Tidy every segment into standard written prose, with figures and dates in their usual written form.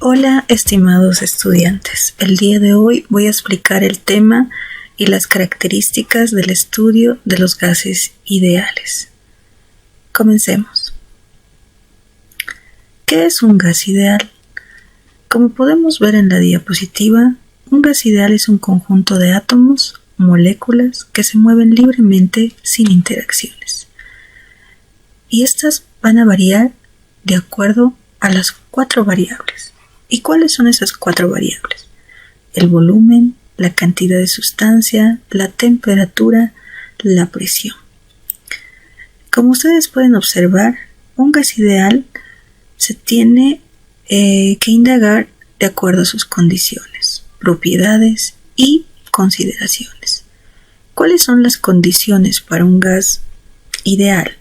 Hola, estimados estudiantes. El día de hoy voy a explicar el tema y las características del estudio de los gases ideales. Comencemos. ¿Qué es un gas ideal? Como podemos ver en la diapositiva, un gas ideal es un conjunto de átomos, moléculas que se mueven libremente sin interacciones. Y estas van a variar de acuerdo a las 4 variables. ¿Y cuáles son esas 4 variables? El volumen, la cantidad de sustancia, la temperatura, la presión. Como ustedes pueden observar, un gas ideal se tiene que indagar de acuerdo a sus condiciones, propiedades y consideraciones. ¿Cuáles son las condiciones para un gas ideal?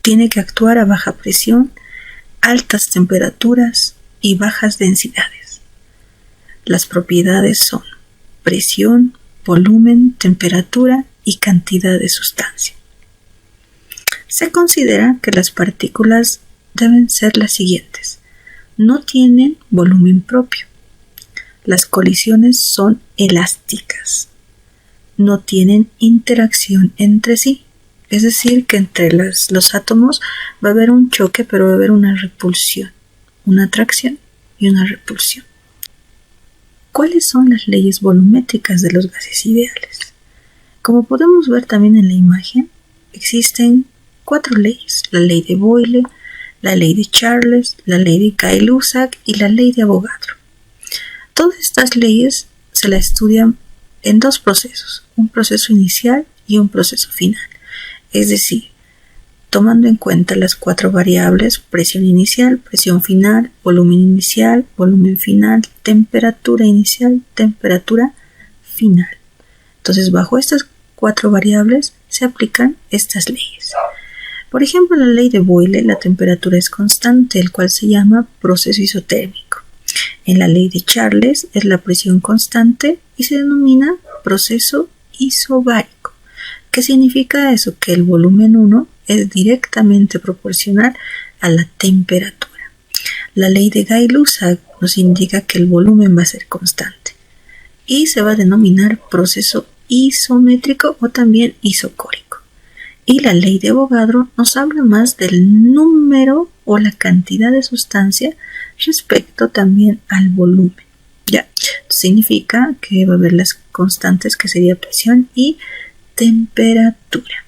Tiene que actuar a baja presión, altas temperaturas y bajas densidades. Las propiedades son presión, volumen, temperatura y cantidad de sustancia. Se considera que las partículas deben ser las siguientes. No tienen volumen propio. Las colisiones son elásticas. No tienen interacción entre sí. Es decir, que entre los átomos va a haber un choque, pero va a haber una repulsión, una atracción y una repulsión. ¿Cuáles son las leyes volumétricas de los gases ideales? Como podemos ver también en la imagen, existen 4 leyes: la ley de Boyle, la ley de Charles, la ley de Gay-Lussac y la ley de Avogadro. Todas estas leyes se las estudian en 2 procesos, un proceso inicial y un proceso final. Es decir, tomando en cuenta las 4 variables: presión inicial, presión final, volumen final, temperatura inicial, temperatura final. Entonces, bajo estas 4 variables se aplican estas leyes. Por ejemplo, en la ley de Boyle, la temperatura es constante, el cual se llama proceso isotérmico. En la ley de Charles es la presión constante y se denomina proceso isobárico. ¿Qué significa eso? Que el volumen 1 es directamente proporcional a la temperatura. La ley de Gay-Lussac nos indica que el volumen va a ser constante y se va a denominar proceso isométrico o también isocórico. Y la ley de Avogadro nos habla más del número o la cantidad de sustancia respecto también al volumen. ¿Ya? Significa que va a haber las constantes, que sería presión y temperatura.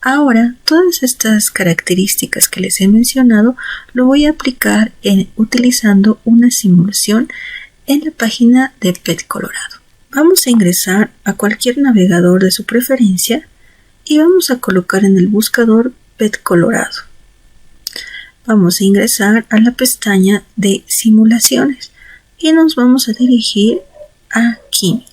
Ahora, todas estas características que les he mencionado lo voy a aplicar utilizando una simulación en la página de PET Colorado. Vamos a ingresar a cualquier navegador de su preferencia y vamos a colocar en el buscador PET Colorado. Vamos a ingresar a la pestaña de simulaciones y nos vamos a dirigir a química.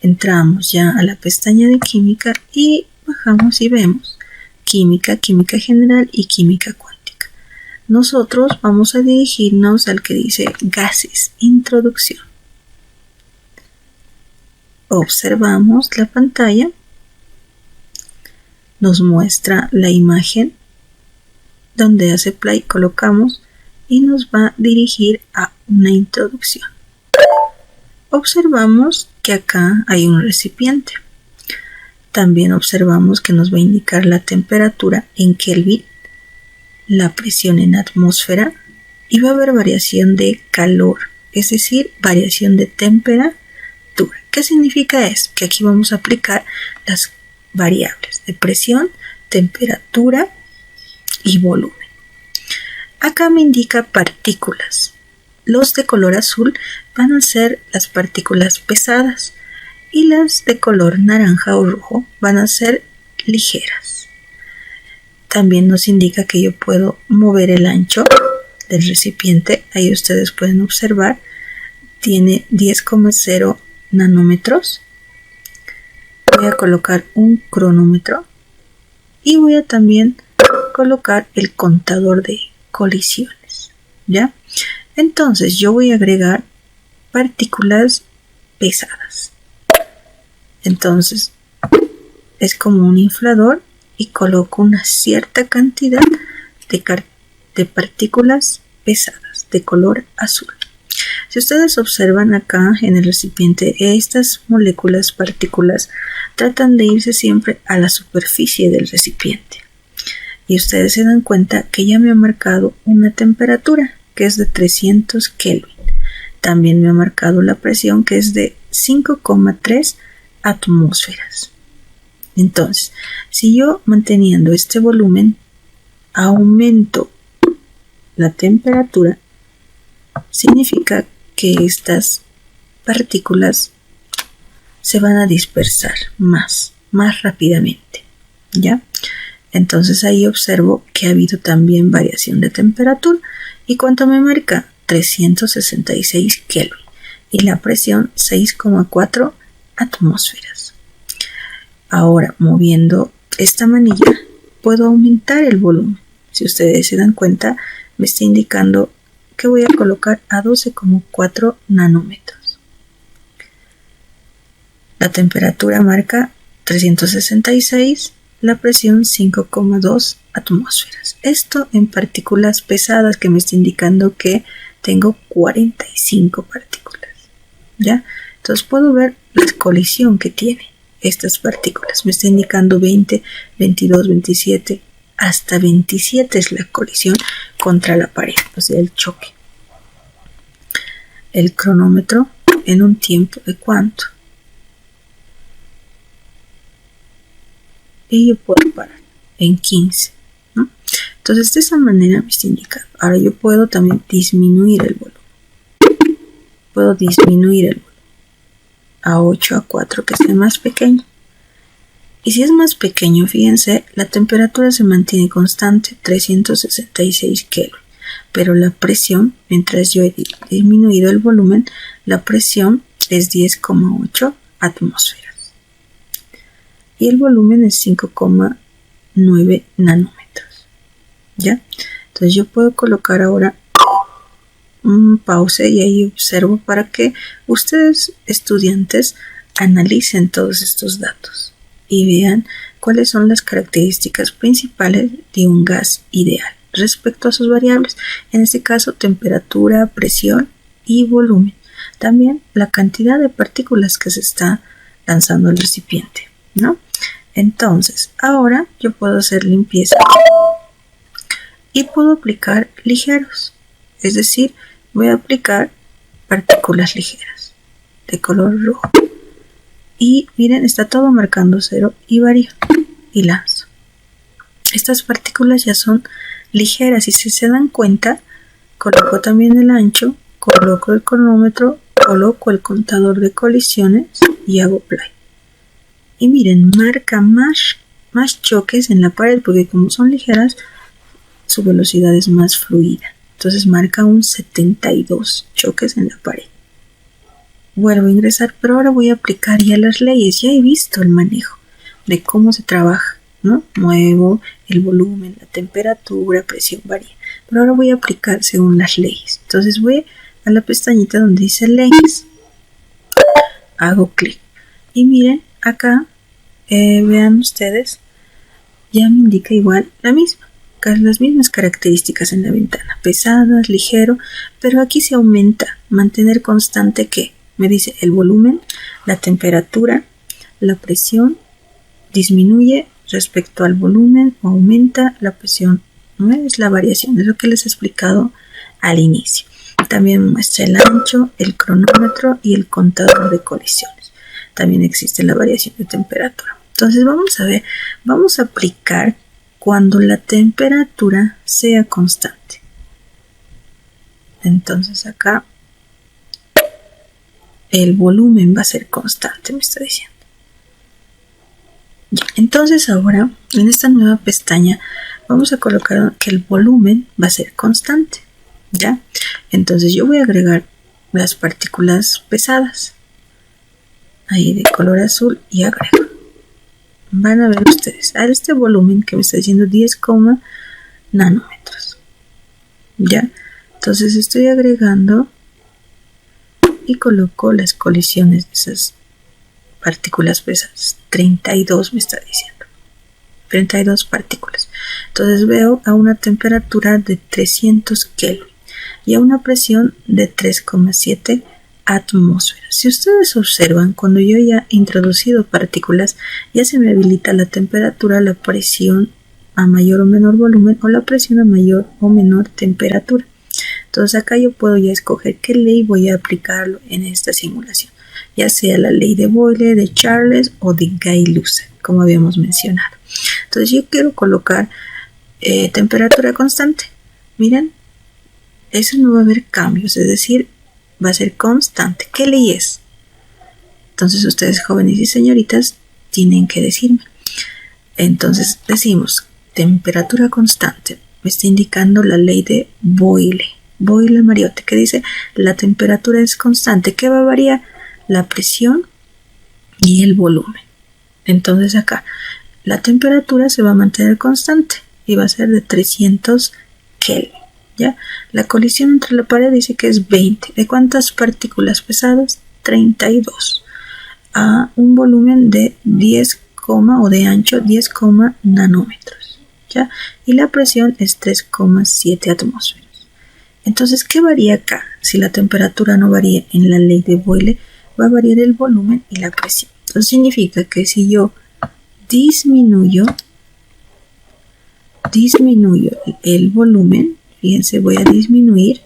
Entramos ya a la pestaña de química y bajamos y vemos química, química general y química cuántica. Nosotros vamos a dirigirnos al que dice gases, introducción. Observamos la pantalla, nos muestra la imagen donde hace play, colocamos y nos va a dirigir a una introducción. Observamos que acá hay un recipiente. También observamos que nos va a indicar la temperatura en Kelvin, la presión en atmósfera y va a haber variación de calor, es decir, variación de temperatura. ¿Qué significa eso? Que aquí vamos a aplicar las variables de presión, temperatura y volumen. Acá me indica partículas. Los de color azul van a ser las partículas pesadas y las de color naranja o rojo van a ser ligeras. También nos indica que yo puedo mover el ancho del recipiente. Ahí ustedes pueden observar, tiene 10,0 nanómetros. Voy a colocar un cronómetro y voy a también colocar el contador de colisiones. ¿Ya? Entonces yo voy a agregar partículas pesadas. Entonces es como un inflador y coloco una cierta cantidad de partículas pesadas. moléculas de color azul. Si ustedes observan acá en el recipiente, estas moléculas, partículas, tratan de irse siempre a la superficie del recipiente. Y ustedes se dan cuenta que ya me ha marcado una temperatura que es de 300 Kelvin. También me ha marcado la presión que es de 5,3 atmósferas. Entonces, si yo manteniendo este volumen aumento la temperatura, significa que estas partículas se van a dispersar más rápidamente, ¿ya? Entonces ahí observo que ha habido también variación de temperatura. ¿Y cuánto me marca? 366 Kelvin. Y la presión 6,4 atmósferas. Ahora, moviendo esta manilla, puedo aumentar el volumen. Si ustedes se dan cuenta, me está indicando que voy a colocar a 12,4 nanómetros. La temperatura marca 366, la presión 5,2 atmósferas. Esto en partículas pesadas, que me está indicando que tengo 45 partículas, ¿ya? Entonces puedo ver la colisión que tiene estas partículas. Me está indicando 20, 22, 27, hasta 27 es la colisión contra la pared, o sea, el choque. El cronómetro en un tiempo de cuánto. Y yo puedo parar en 15, ¿no? Entonces de esa manera me está indicando. Ahora yo puedo también disminuir el volumen. Puedo disminuir el volumen a 8, a 4, que sea más pequeño. Y si es más pequeño, fíjense, la temperatura se mantiene constante, 366 Kelvin. Pero la presión, mientras yo he disminuido el volumen, la presión es 10,8 atmósferas. Y el volumen es 5,9 nanómetros, ¿ya? Entonces yo puedo colocar ahora un pause y ahí observo para que ustedes, estudiantes, analicen todos estos datos y vean cuáles son las características principales de un gas ideal respecto a sus variables, en este caso temperatura, presión y volumen. También la cantidad de partículas que se está lanzando al recipiente, ¿no? Entonces, ahora yo puedo hacer limpieza y puedo aplicar ligeros, es decir, voy a aplicar partículas ligeras de color rojo. Y miren, está todo marcando 0 y varío y lanzo. Estas partículas ya son ligeras y si se dan cuenta, coloco también el ancho, coloco el cronómetro, coloco el contador de colisiones y hago play. Y miren, marca más choques en la pared porque como son ligeras, su velocidad es más fluida. Entonces marca un 72 choques en la pared. Vuelvo a ingresar, pero ahora voy a aplicar ya las leyes. Ya he visto el manejo de cómo se trabaja, ¿no? Muevo el volumen, la temperatura, presión varía. Pero ahora voy a aplicar según las leyes. Entonces voy a la pestañita donde dice leyes. Hago clic. Y miren, acá, vean ustedes, ya me indica igual las mismas características en la ventana. Pesadas, ligero, pero aquí se aumenta. Mantener constante ¿qué? Me dice el volumen, la temperatura, la presión, disminuye respecto al volumen o aumenta la presión. ¿No? Es la variación, es lo que les he explicado al inicio. También muestra el ancho, el cronómetro y el contador de colisiones. También existe la variación de temperatura. Entonces vamos a ver, vamos a aplicar cuando la temperatura sea constante. Entonces acá el volumen va a ser constante, me está diciendo. Ya, entonces ahora en esta nueva pestaña vamos a colocar que el volumen va a ser constante, ¿ya? Entonces yo voy a agregar las partículas pesadas ahí de color azul y agrego. Van a ver ustedes a este volumen que me está diciendo 10, nanómetros, ¿ya? Entonces estoy agregando y coloco las colisiones de esas partículas pesadas. 32 me está diciendo. 32 partículas. Entonces veo a una temperatura de 300 Kelvin. y a una presión de 3,7 atmósferas. Si ustedes observan, cuando yo ya he introducido partículas, ya se me habilita la temperatura, la presión a mayor o menor volumen o la presión a mayor o menor temperatura. Entonces acá yo puedo ya escoger qué ley voy a aplicarlo en esta simulación, ya sea la ley de Boyle, de Charles o de Gay-Lussac, como habíamos mencionado. Entonces yo quiero colocar temperatura constante. Miren, eso no va a haber cambios, es decir, va a ser constante. ¿Qué ley es? Entonces ustedes, jóvenes y señoritas, tienen que decirme. Entonces decimos temperatura constante. Me está indicando la ley de Boyle. Boyle-Mariotte, que dice la temperatura es constante. ¿Qué va a variar? La presión y el volumen. Entonces acá la temperatura se va a mantener constante y va a ser de 300 Kelvin. ¿Ya? La colisión entre la pared dice que es 20. ¿De cuántas partículas pesadas? 32. A un volumen de 10, o de ancho 10, nanómetros. ¿Ya? Y la presión es 3,7 atmósferas. Entonces, ¿qué varía acá? Si la temperatura no varía en la ley de Boyle, va a variar el volumen y la presión. Entonces significa que si yo disminuyo el volumen, fíjense, voy a disminuir,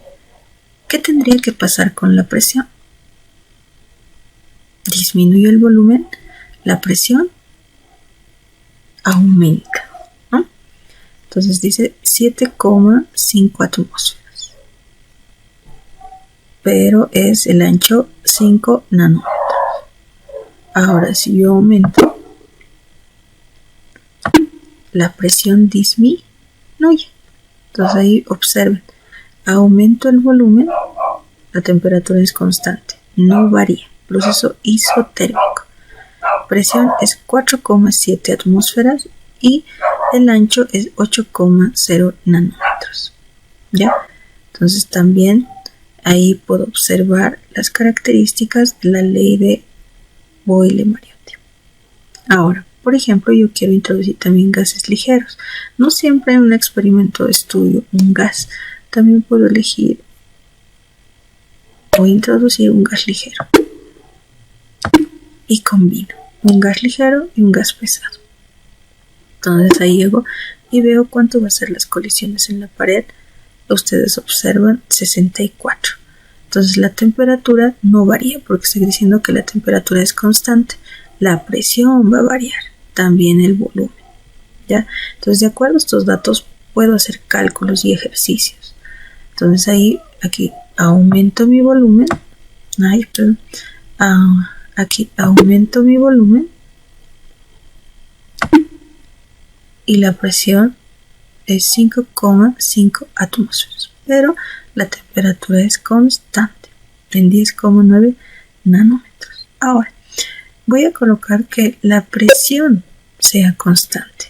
¿qué tendría que pasar con la presión? Disminuyo el volumen, la presión aumenta, ¿no? Entonces dice 7,5 atmósferas, pero es el ancho 5 nanómetros. Ahora, si yo aumento, la presión disminuye. Entonces ahí observen, aumento el volumen, la temperatura es constante, no varía, proceso isotérmico. Presión es 4,7 atmósferas y el ancho es 8,0 nanómetros. ¿Ya? Entonces también ahí puedo observar las características de la ley de Boyle-Mariotte. Ahora, por ejemplo, yo quiero introducir también gases ligeros. No siempre en un experimento estudio un gas. También puedo elegir o introducir un gas ligero. Y combino un gas ligero y un gas pesado. Entonces ahí llego y veo cuánto va a ser las colisiones en la pared. Ustedes observan 64. Entonces la temperatura no varía porque estoy diciendo que la temperatura es constante. La presión va a variar, también el volumen. ¿Ya? Entonces, de acuerdo a estos datos, puedo hacer cálculos y ejercicios. Entonces, aquí aumento mi volumen. Aquí aumento mi volumen. Y la presión es 5,5 atmósferas. Pero la temperatura es constante, en 10,9 nanómetros. Ahora, voy a colocar que la presión sea constante.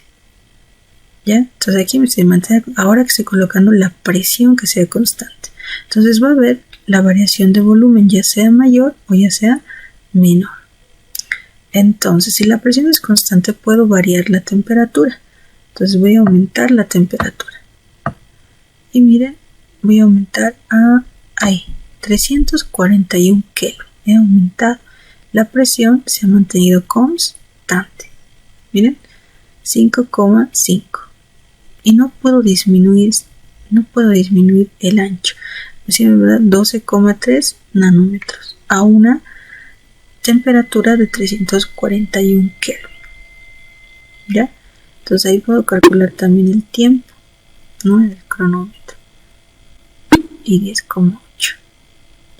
¿Ya? Entonces aquí me estoy manteniendo, ahora que estoy colocando la presión que sea constante. Entonces va a haber la variación de volumen, ya sea mayor o ya sea menor. Entonces, si la presión es constante, puedo variar la temperatura. Entonces voy a aumentar la temperatura. Y miren, voy a aumentar a 341 Kelvin. He aumentado. La presión se ha mantenido constante. Miren, 5,5. Y no puedo disminuir el ancho. Es decir, 12,3 nanómetros a una temperatura de 341 Kelvin. ¿Ya? Entonces ahí puedo calcular también el tiempo, ¿no? El cronómetro. Y 10,8.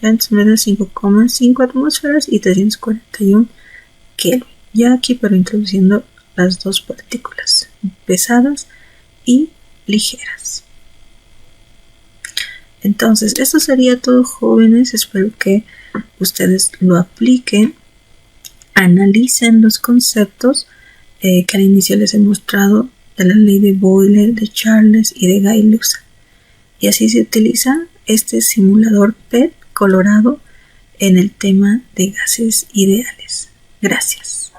Entonces me da 5,5 atmósferas y 341 Kelvin. Ya aquí, pero introduciendo las dos partículas pesadas y ligeras. Entonces, esto sería todo, jóvenes. Espero que ustedes lo apliquen, analicen los conceptos que al inicio les he mostrado de la ley de Boyle, de Charles y de Gay-Lussac. Y así se utiliza este simulador PET colorado en el tema de gases ideales. Gracias.